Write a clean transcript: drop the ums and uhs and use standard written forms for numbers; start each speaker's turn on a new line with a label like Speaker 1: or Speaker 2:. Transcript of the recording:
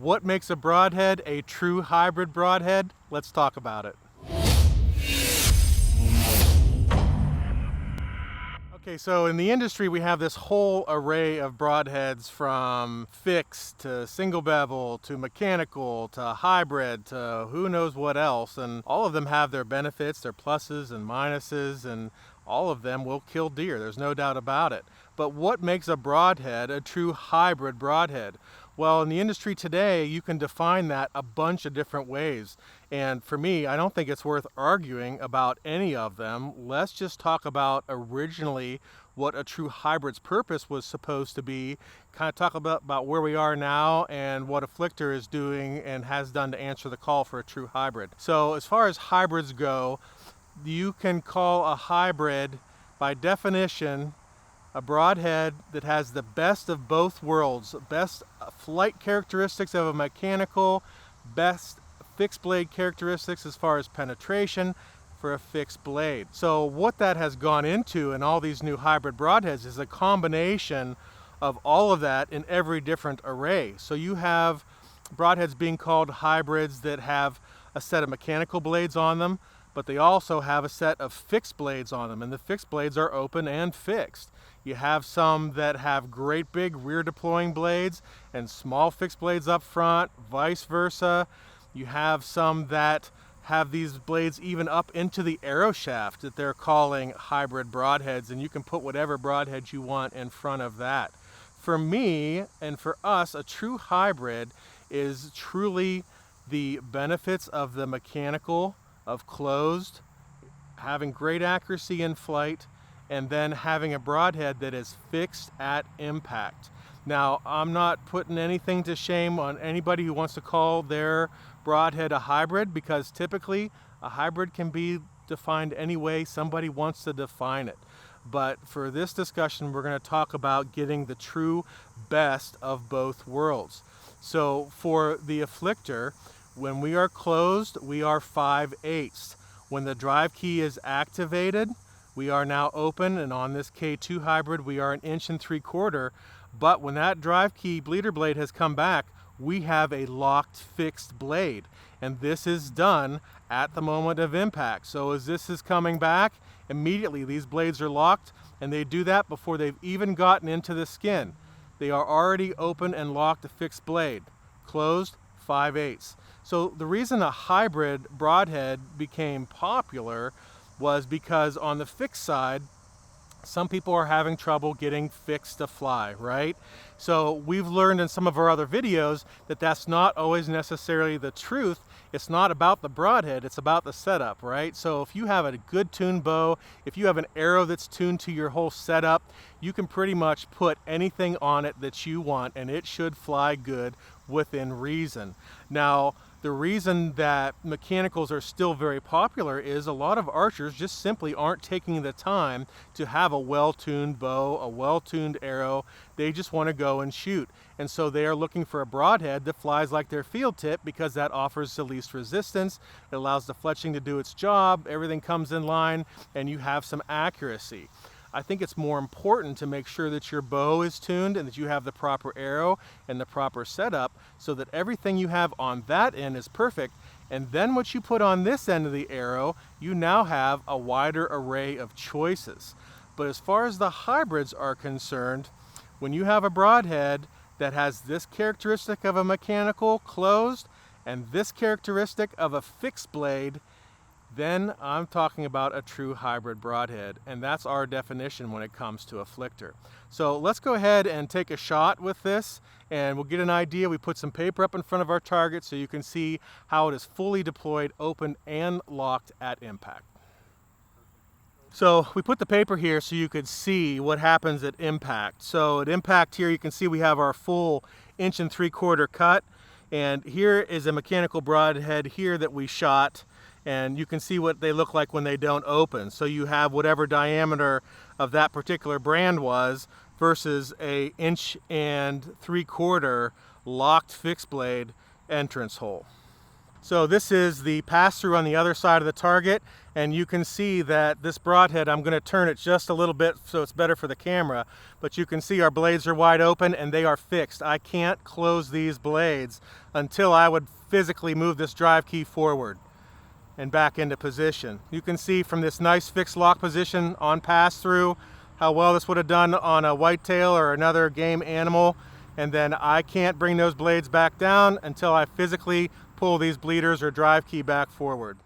Speaker 1: What makes a broadhead a true hybrid broadhead? Let's talk about it. Okay, so in the industry we have this whole array of broadheads, from fixed to single bevel to mechanical to hybrid to who knows what else, and all of them have their benefits, their pluses and minuses, and all of them will kill deer, there's no doubt about it. But what makes a broadhead a true hybrid broadhead? Well, in the industry today, you can define that a bunch of different ways. And for me, I don't think it's worth arguing about any of them. Let's just talk about originally what a true hybrid's purpose was supposed to be, kind of talk about where we are now and what Afflictor is doing and has done to answer the call for a true hybrid. So as far as hybrids go, you can call a hybrid, by definition, a broadhead that has the best of both worlds, best flight characteristics of a mechanical, best fixed blade characteristics as far as penetration for a fixed blade. So what that has gone into in all these new hybrid broadheads is a combination of all of that in every different array. So you have broadheads being called hybrids that have a set of mechanical blades on them, but they also have a set of fixed blades on them, and the fixed blades are open and fixed. You have some that have great big rear deploying blades and small fixed blades up front, vice versa. You have some that have these blades even up into the arrow shaft that they're calling hybrid broadheads, and you can put whatever broadhead you want in front of that. For me and for us, a true hybrid is truly the benefits of the mechanical, of closed, having great accuracy in flight, and then having a broadhead that is fixed at impact. Now, I'm not putting anything to shame on anybody who wants to call their broadhead a hybrid, because typically a hybrid can be defined any way somebody wants to define it. But for this discussion, we're going to talk about getting the true best of both worlds. So for the Afflictor, when we are closed, we are 5/8. When the drive key is activated, we are now open, and on this K2 hybrid, we are 1 3/4. But when that drive key bleeder blade has come back, we have a locked fixed blade. And this is done at the moment of impact. So as this is coming back, immediately these blades are locked, and they do that before they've even gotten into the skin. They are already open and locked, a fixed blade. Closed, 5/8. So the reason a hybrid broadhead became popular was because on the fixed side, some people are having trouble getting fixed to fly, right? So we've learned in some of our other videos that that's not always necessarily the truth. It's not about the broadhead, it's about the setup, right? So if you have a good tuned bow, if you have an arrow that's tuned to your whole setup, you can pretty much put anything on it that you want, and it should fly good within reason. Now, the reason that mechanicals are still very popular is a lot of archers just simply aren't taking the time to have a well-tuned bow, a well-tuned arrow. They just want to go and shoot. And so they are looking for a broadhead that flies like their field tip, because that offers the least resistance. It allows the fletching to do its job, everything comes in line, and you have some accuracy. I think it's more important to make sure that your bow is tuned and that you have the proper arrow and the proper setup, so that everything you have on that end is perfect. And then what you put on this end of the arrow, you now have a wider array of choices. But as far as the hybrids are concerned, when you have a broadhead that has this characteristic of a mechanical closed and this characteristic of a fixed blade, then I'm talking about a true hybrid broadhead, and that's our definition when it comes to Afflictor. So let's go ahead and take a shot with this, and we'll get an idea. We put some paper up in front of our target so you can see how it is fully deployed, open, and locked at impact. So we put the paper here so you could see what happens at impact. So at impact here, you can see we have our full 1 3/4 cut, and here is a mechanical broadhead here that we shot. And you can see what they look like when they don't open. So you have whatever diameter of that particular brand was versus a 1 3/4 locked fixed blade entrance hole. So this is the pass-through on the other side of the target, and you can see that this broadhead, I'm going to turn it just a little bit so it's better for the camera, but you can see our blades are wide open and they are fixed. I can't close these blades until I would physically move this drive key forward and back into position. You can see from this nice fixed lock position on pass-through how well this would have done on a whitetail or another game animal, and then I can't bring those blades back down until I physically pull these bleeders or drive key back forward.